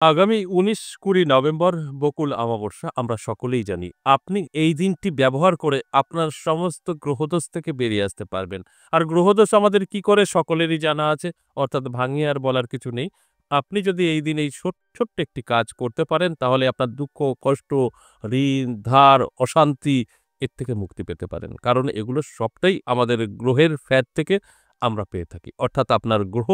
আগামী ১৯-২০ নভেম্বর বকুল অমাবস্যা আমরা সকলেই জানি। আপনি এই দিনটি ব্যবহার করে আপনার সমস্ত গ্রহদোষ থেকে বেরিয়ে আসতে পারবেন। আর গ্রহদোষ আমাদের কি করে সকলেরই জানা আছে, অর্থাৎ ভাঙিয়ে আর বলার কিছু নেই। আপনি যদি এই দিন এই ছোট্ট একটি কাজ করতে পারেন তাহলে আপনার দুঃখ, কষ্ট, ঋণ, ধার, অশান্তি এর থেকে মুক্তি পেতে পারেন। কারণ এগুলো সবটাই আমাদের গ্রহের ফ্যাট থেকে আমরা পেয়ে থাকি। অর্থাৎ আপনার গ্রহ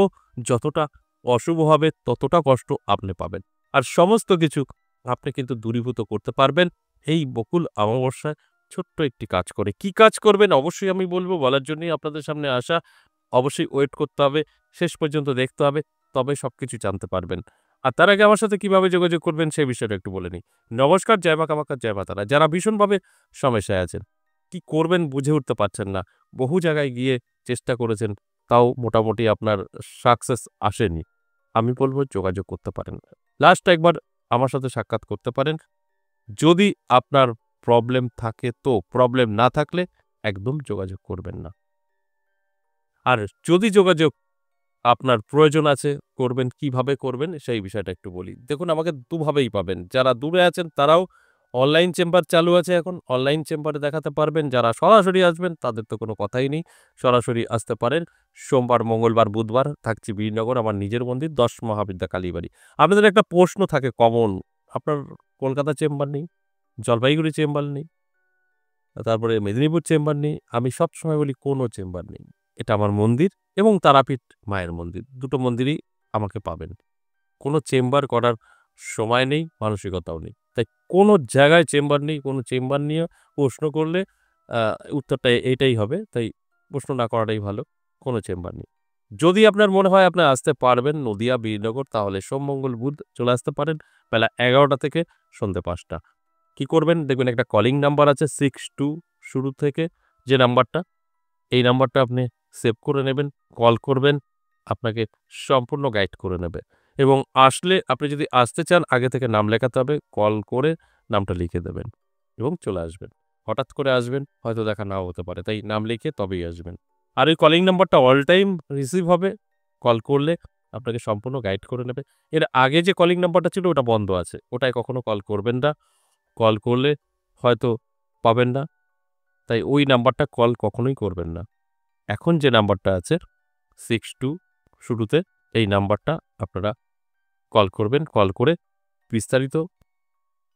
যতটা অশুভ হবে ততটা কষ্ট আপনি পাবেন। আর সমস্ত কিছু আপনি কিন্তু দূরীভূত করতে পারবেন এই বকুল অমাবস্যায় ছোট্ট একটি কাজ করে। কি কাজ করবেন অবশ্যই আমি বলব, বলার জন্যই আপনাদের সামনে আসা। অবশ্যই ওয়েট করতে হবে, শেষ পর্যন্ত দেখতে হবে, তবে সবকিছু জানতে পারবেন। আর তার আগে আমার সাথে কিভাবে যোগাযোগ করবেন সেই বিষয়টা একটু বলে নিই। নমস্কার, জয় মা কামাখ্যা, জয় মা তারা। যারা ভীষণভাবে সমস্যায় আছেন, কি করবেন বুঝে উঠতে পারছেন না, বহু জায়গায় গিয়ে চেষ্টা করেছেন, তাও মোটামুটি আপনার সাকসেস আসেনি। আমি বলব যোগাযোগ করতে পারেন। লাস্ট একবার আমার সাথে সাক্ষাৎ করতে পারেন। যদি আপনার প্রবলেম থাকে তো, প্রবলেম না থাকলে একদম যোগাযোগ করবেন না। আর যদি যোগাযোগ আপনার প্রয়োজন আছে, করবেন, কিভাবে করবেন সেই বিষয়টা একটু বলি। দেখুন, আমাকে দুভাবেই পাবেন। যারা দূরে আছেন তারাও অনলাইন চেম্বার চালু আছে এখন। অনলাইন চেম্বারে দেখাতে পারবেন। যারা সরাসরি আসবেন তাদের তো কোনো কথাই নেই। সরাসরি আসতে পারেন। সোমবার, মঙ্গলবার, বুধবার থাকছি বীরনগর আমার নিজের মন্দির ১০ মহাবিদ্যা কালীবাড়ি। আপনাদের একটা প্রশ্ন থাকে কমন, আপনার কলকাতা চেম্বার নেই, জলপাইগুড়ি চেম্বার নেই, তারপরে মেদিনীপুর চেম্বার নেই। আমি সবসময় বলি কোনো চেম্বার নেই। এটা আমার মন্দির এবং তারাপীঠ মায়ের মন্দির। দুটো মন্দিরেই আমাকে পাবেন। কোনো চেম্বার করার সময় নেই, মানসিকতাও নেই। তাই কোনো জায়গায় চেম্বার নেই, কোনো চেম্বার নিয়ে প্রশ্ন করলে আ উত্তরটা এটাই হবে। তাই প্রশ্ন না করাটাই ভালো। কোনো চেম্বার নেই। যদি আপনার মনে হয় আপনি আসতে পারবেন নদিয়া, বীরনগর, তাহলে সোম, মঙ্গল, বুধ চলে আসতে পারেন বেলা ১১টা থেকে সন্ধ্যে ৫টা। কি করবেন? দেখবেন একটা কলিং নাম্বার আছে 62 শুরু থেকে, যে নাম্বারটা, এই নাম্বারটা আপনি সেভ করে নেবেন, কল করবেন, আপনাকে সম্পূর্ণ গাইড করে নেবে। এবং আসলে আপনি যদি আসতে চান আগে থেকে নাম লেখাতে হবে, কল করে নামটা লিখে দেবেন এবং চলে আসবেন। হঠাৎ করে আসবেন, হয়তো দেখা নাও হতে পারে। তাই নাম লিখে তবেই আসবেন। আর ওই কলিং নাম্বারটা অল টাইম রিসিভ হবে। কল করলে আপনাকে সম্পূর্ণ গাইড করে নেবে। এর আগে যে কলিং নাম্বারটা ছিল ওটা বন্ধ আছে। ওটায় কখনো কল করবেন না। কল করলে হয়তো পাবেন না। তাই ওই নাম্বারটা কল কখনোই করবেন না। এখন যে নাম্বারটা আছে 62 শুরুতে, এই নাম্বারটা আপনারা কল করবেন। কল করে বিস্তারিত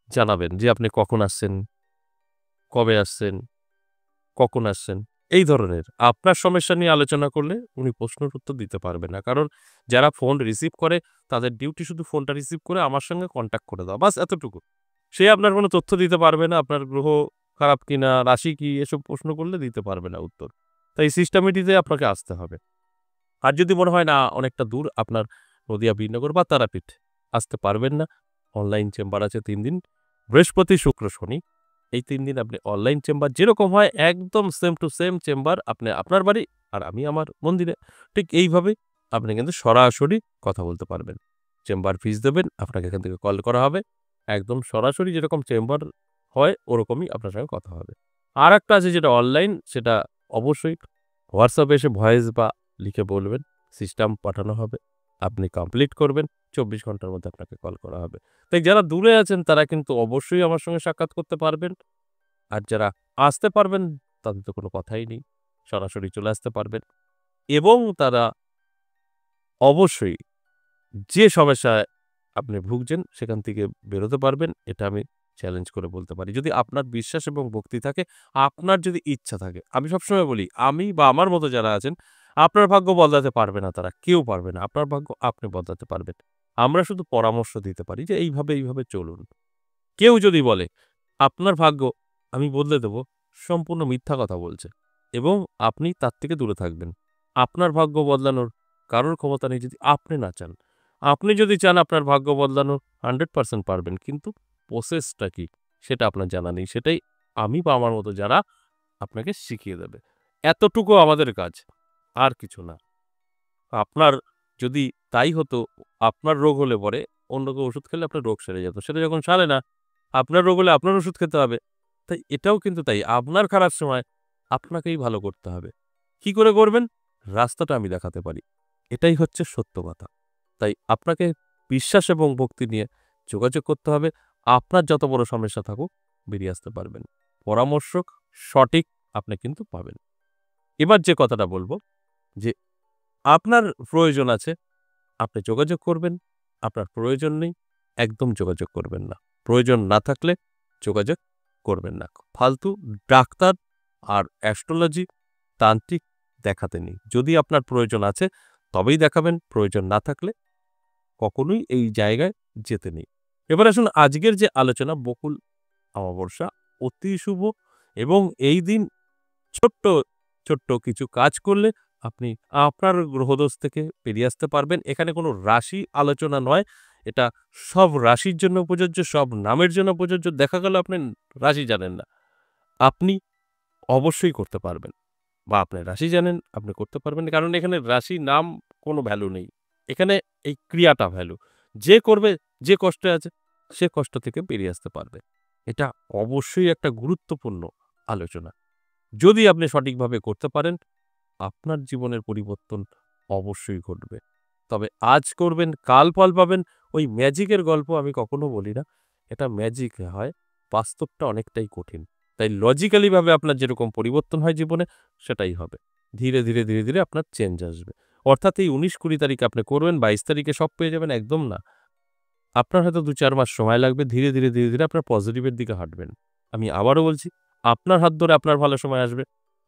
জানাবেন যে আপনি কখন আসছেন, কবে আসছেন, কখন আসছেন, এই ধরনের। আপনার সমস্যা নিয়ে আলোচনা করলে উনি প্রশ্নের উত্তর দিতে পারবে না। কারণ যারা ফোন রিসিভ করে তাদের ডিউটি শুধু ফোনটা রিসিভ করে আমার সঙ্গে কনট্যাক্ট করে দেওয়া। বাস এতটুকু। সে আপনার কোনো তথ্য দিতে পারবে না। আপনার গ্রহ খারাপ কিনা, রাশি কি, এসব প্রশ্ন করলে দিতে পারবে না উত্তর। তাই সিস্টেমেটিতে আপনাকে আসতে হবে। আর যদি মনে হয় না অনেকটা দূর আপনার, নদিয়া, বীরনগর বা তারাপীঠ, আসতে পারবেন না, অনলাইন চেম্বার আছে ৩ দিন, বৃহস্পতি, শুক্র, শনি। এই ৩ দিন আপনি অনলাইন চেম্বার যেরকম হয় একদম সেম টু সেম চেম্বার, আপনি আপনার বাড়ি আর আমি আমার মন্দিরে। ঠিক এইভাবেই আপনি কিন্তু সরাসরি কথা বলতে পারবেন। চেম্বার ফিস দেবেন, আপনাকে এখান থেকে কল করা হবে। একদম সরাসরি যেরকম চেম্বার হয় ওরকমই আপনার সঙ্গে কথা হবে। আরেকটা আছে যেটা অনলাইন, সেটা অবশ্যই হোয়াটসঅ্যাপে এসে ভয়েস বা লিখে বলবেন, সিস্টেম পাঠানো হবে। আপনি কমপ্লিট করবেন, ২৪ ঘন্টার মধ্যে আপনাকে কল করা হবে। তাই যারা দূরে আছেন তারা কিন্তু অবশ্যই আমার সঙ্গে সাক্ষাৎ করতে পারবেন। আর যারা আসতে পারবেন তাদের তো কোনো কথাই নেই। সরাসরি চলে আসতে পারবেন এবং তারা অবশ্যই যে সমস্যায় আপনি ভুগছেন সেখান থেকে বেরোতে পারবেন। এটা আমি চ্যালেঞ্জ করে বলতে পারি। যদি আপনার বিশ্বাস এবং ভক্তি থাকে, আপনার যদি ইচ্ছা থাকে। আমি সবসময় বলি, আমি বা আমার মতো যারা আছেন, আপনার ভাগ্য বদলাতে পারবে না তারা। কেউ পারবে না। আপনার ভাগ্য আপনি বদলাতে পারবেন। আমরা শুধু পরামর্শ দিতে পারি যে এইভাবে, এইভাবে চলুন। কেউ যদি বলে আপনার ভাগ্য আমি বদলে দেব, সম্পূর্ণ মিথ্যা কথা বলছে এবং আপনি তার থেকে দূরে থাকবেন। আপনার ভাগ্য বদলানোর কারোর ক্ষমতা নেই যদি আপনি না চান। আপনি যদি চান আপনার ভাগ্য বদলানো 100% পারবেন। কিন্তু প্রসেসটা কি সেটা আপনার জানা নেই। সেটাই আমি বা আমার মতো যারা আপনাকে শিখিয়ে দেবে। এতটুকু আমাদের কাজ। আর কিছু না। আপনার যদি তাই হতো, আপনার রোগ হলে পরে অন্য কেউ ওষুধ খেলে আপনার রোগ সেরে যেত। সেটা যখন সারে না, আপনার রোগ হলে আপনার ওষুধ খেতে হবে। তাই এটাও কিন্তু তাই। আপনার খারাপ সময় আপনাকেই ভালো করতে হবে। কি করে করবেন? রাস্তাটা আমি দেখাতে পারি। এটাই হচ্ছে সত্য কথা। তাই আপনাকে বিশ্বাস এবং ভক্তি নিয়ে যোগাযোগ করতে হবে। আপনার যত বড় সমস্যা থাকুক বেরিয়ে আসতে পারবেন। পরামর্শ সঠিক আপনি কিন্তু পাবেন। এবার যে কথাটা বলব যে আপনার প্রয়োজন আছে, আপনি যোগাযোগ করবেন। আপনার প্রয়োজন নেই, একদম যোগাযোগ করবেন না। প্রয়োজন না থাকলে যোগাযোগ করবেন না। ফালতু ডাক্তার আর অ্যাস্ট্রোলজি, তান্ত্রিক দেখাতে নেই। যদি আপনার প্রয়োজন আছে তবেই দেখাবেন, প্রয়োজন না থাকলে কখনোই এই জায়গায় যেতে নেই। এবার আসুন আজকের যে আলোচনা বকুল অমাবস্যা অতি শুভ এবং এই দিন ছোট্ট, ছোট্ট কিছু কাজ করলে আপনি আপনার গ্রহদোষ থেকে বেরিয়ে আসতে পারবেন। এখানে কোনো রাশি আলোচনা নয়। এটা সব রাশির জন্য প্রযোজ্য, সব নামের জন্য প্রযোজ্য। দেখা গেল আপনি রাশি জানেন না। আপনি অবশ্যই করতে পারবেন বা আপনার রাশি জানেন, আপনি করতে পারবেন। কারণ এখানে রাশি, নাম কোনো ভ্যালু নেই। এখানে এই ক্রিয়াটা ভ্যালু। যে করবে, যে কষ্টে আছে, সে কষ্ট থেকে বেরিয়ে আসতে পারবে। এটা অবশ্যই একটা গুরুত্বপূর্ণ আলোচনা। যদি আপনি সঠিকভাবে করতে পারেন, আপনার জীবনের পরিবর্তন অবশ্যই ঘটবে। তবে আজ করবেন, কাল ফল পাবেন, ওই ম্যাজিকের গল্প আমি কখনো বলি না। এটা ম্যাজিক হয়, বাস্তবটা অনেকটাই কঠিন। তাই লজিক্যালি ভাবে আপনার যেরকম পরিবর্তন হয় জীবনে, সেটাই হবে। ধীরে, ধীরে, ধীরে, ধীরে আপনার চেঞ্জ আসবে। অর্থাৎ এই ১৯-২০ তারিখে আপনি করবেন, ২২ তারিখে সব পেয়ে যাবেন, একদম না। আপনার হয়তো ২-৪ মাস সময় লাগবে। ধীরে, ধীরে, ধীরে, ধীরে আপনার পজিটিভের দিকে হাঁটবেন। আমি আবারও বলছি, আপনার হাত ধরে আপনার ভালো সময় আসবে।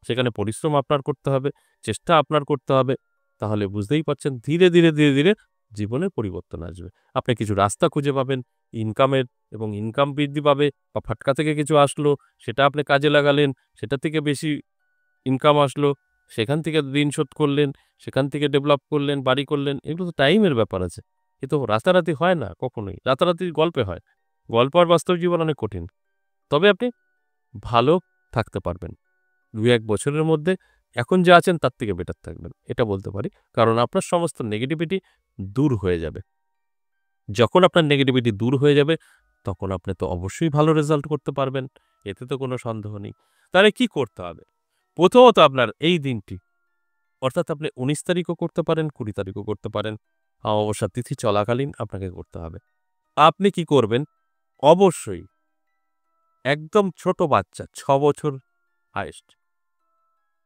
সেখানে পরিশ্রম আপনার করতে হবে, চেষ্টা আপনার করতে হবে। তাহলে বুঝতেই পারছেন ধীরে, ধীরে, ধীরে, ধীরে জীবনের পরিবর্তন আসবে। আপনি কিছু রাস্তা খুঁজে পাবেন ইনকামের এবং ইনকাম বৃদ্ধি পাবে বা ফাটকা থেকে কিছু আসলো, সেটা আপনি কাজে লাগালেন, সেটা থেকে বেশি ইনকাম আসলো, সেখান থেকে ঋণ শোধ করলেন, সেখান থেকে ডেভেলপ করলেন, বাড়ি করলেন। এগুলো তো টাইমের ব্যাপার আছে। এ তো রাতারাতি হয় না কখনোই। রাতারাতি গল্পে হয়। গল্প আর বাস্তব জীবন অনেক কঠিন। তবে আপনি ভালো থাকতে পারবেন। ২-১ বছরের মধ্যে এখন যা আছেন তার থেকে বেটার থাকবেন। এটা বলতে পারি। কারণ আপনার সমস্ত নেগেটিভিটি দূর হয়ে যাবে। যখন আপনার নেগেটিভিটি দূর হয়ে যাবে, তখন আপনি তো অবশ্যই ভালো রেজাল্ট করতে পারবেন। এতে তো কোনো সন্দেহ নেই। তাহলে কি করতে হবে? প্রথমত আপনার এই দিনটি, অর্থাৎ আপনি ১৯ তারিখও করতে পারেন, ২০ তারিখও করতে পারেন। অমাবস্যা তিথি চলাকালীন আপনাকে করতে হবে। আপনি কি করবেন? অবশ্যই একদম ছোট বাচ্চা ৬ বছর হাইয়েস্ট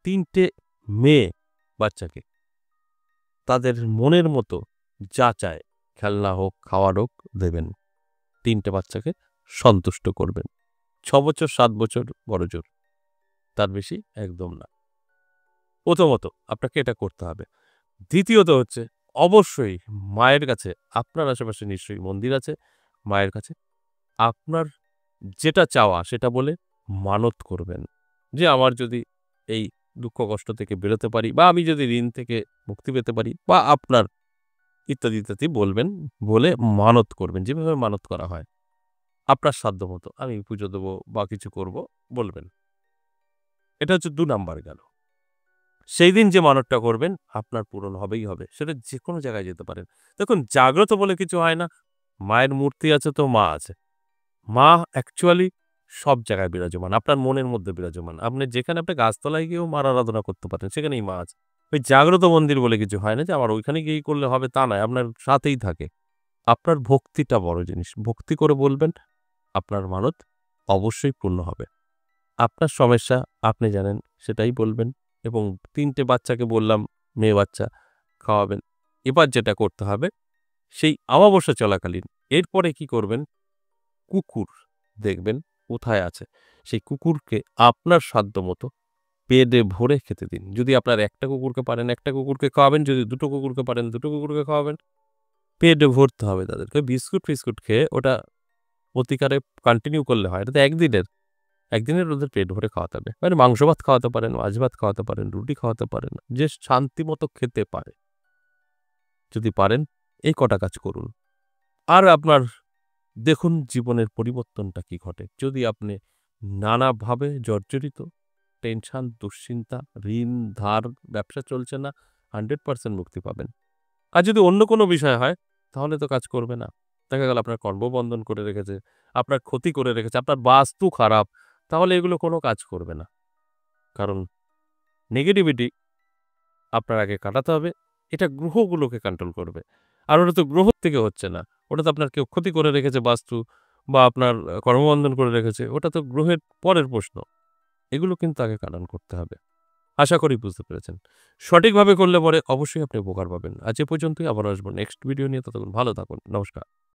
৩ টে মেয়ে বাচ্চাকে তাদের মনের মতো যা চায়, খেলনা হোক, খাওয়ার হোক দেবেন। ৩ টে বাচ্চাকে সন্তুষ্ট করবেন। ৬ বছর, ৭ বছর বড়জোর। তার বেশি একদম না। প্রথমত আপনাকে এটা করতে হবে। দ্বিতীয়ত হচ্ছে অবশ্যই মায়ের কাছে, আপনার আশেপাশে নিশ্চয়ই মন্দির আছে, মায়ের কাছে আপনার যেটা চাওয়া সেটা বলে মানত করবেন। যে আমার যদি এই দুঃখ কষ্ট থেকে বেরোতে পারি বা আমি যদি ঋণ থেকে মুক্তি পেতে পারি বা আপনার ইত্যাদি, ইত্যাদি বলবেন, বলে মানত করবেন। যেভাবে মানত করা হয়। আপনার সাধ্যমতো আমি পুজো দেবো বা কিছু করব বলবেন। এটা হচ্ছে ২ নাম্বার গেল। সেই দিন যে মানতটা করবেন আপনার পূরণ হবেই হবে। সেটা যেকোনো জায়গায় যেতে পারেন। দেখুন জাগ্রত বলে কিছু হয় না। মায়ের মূর্তি আছে তো মা আছে। মা অ্যাকচুয়ালি সব জায়গায় বিরাজমান। আপনার মনের মধ্যে বিরাজমান। আপনি যেখানে আপনি গাছতলায় গিয়েও মার আরাধনা করতে পারেন, সেখানেই মা আছে। ওই জাগ্রত মন্দির বলে কিছু হয় না যে আমার ওইখানে গিয়েই করলে হবে তা নয়। আপনার সাথেই থাকে। আপনার ভক্তিটা বড় জিনিস। ভক্তি করে বলবেন, আপনার মানত অবশ্যই পূর্ণ হবে। আপনার সমস্যা আপনি জানেন, সেটাই বলবেন এবং ৩ টে বাচ্চাকে বললাম, মেয়ে বাচ্চা খাওয়াবেন। এবার যেটা করতে হবে, সেই অমাবস্যা চলাকালীন এরপরে কি করবেন, কুকুর দেখবেন কোথায় আছে, সেই কুকুরকে আপনার সাধ্যমতো পেটে ভরে খেতে দিন। যদি আপনার একটা কুকুরকে পারেন, একটা কুকুরকে খাওয়াবেন। যদি ২ টো কুকুরকে পারেন, ২ টো কুকুরকে খাওয়াবেন। পেটে ভরতে হবে তাদেরকে। বিস্কুট-ফিস্কুট খেয়ে ওটা প্রতিকারে কন্টিনিউ করলে হয়। এটা তো একদিনের। একদিনের ওদের পেট ভরে খাওয়াতে হবে। মানে মাংস ভাত খাওয়াতে পারেন, মাছ ভাত খাওয়াতে পারেন, রুটি খাওয়াতে পারেন। যে শান্তিমতো খেতে পারে। যদি পারেন এই কটা কাজ করুন। আর আপনার দেখুন জীবনের পরিবর্তনটা কি ঘটে। যদি আপনি নানাভাবে জর্জরিত, টেনশন, দুশ্চিন্তা, ঋণ, ধার, ব্যবসা চলছে না, 100% মুক্তি পাবেন। আর যদি অন্য কোনো বিষয় হয়, তাহলে তো কাজ করবে না। দেখা গেল আপনার কর্মবন্ধন করে রেখেছে, আপনার ক্ষতি করে রেখেছে, আপনার বাস্তু খারাপ, তাহলে এগুলো কোনো কাজ করবে না। কারণ নেগেটিভিটি আপনার আগে কাটাতে হবে। এটা গ্রহগুলোকে কন্ট্রোল করবে। আর ওটা তো গ্রহ থেকে হচ্ছে না। ওটা তো আপনার কেউ ক্ষতি করে রেখেছে বাস্তু বা আপনার কর্মবন্ধন করে রেখেছে। ওটা তো গ্রহের পরের প্রশ্ন। এগুলো কিন্তু আগে কাটান করতে হবে। আশা করি বুঝতে পেরেছেন। সঠিকভাবে করলে পরে অবশ্যই আপনি উপকার পাবেন। আজ এ পর্যন্তই, আবারও আসবো নেক্সট ভিডিও নিয়ে। ততক্ষণ ভালো থাকুন। নমস্কার।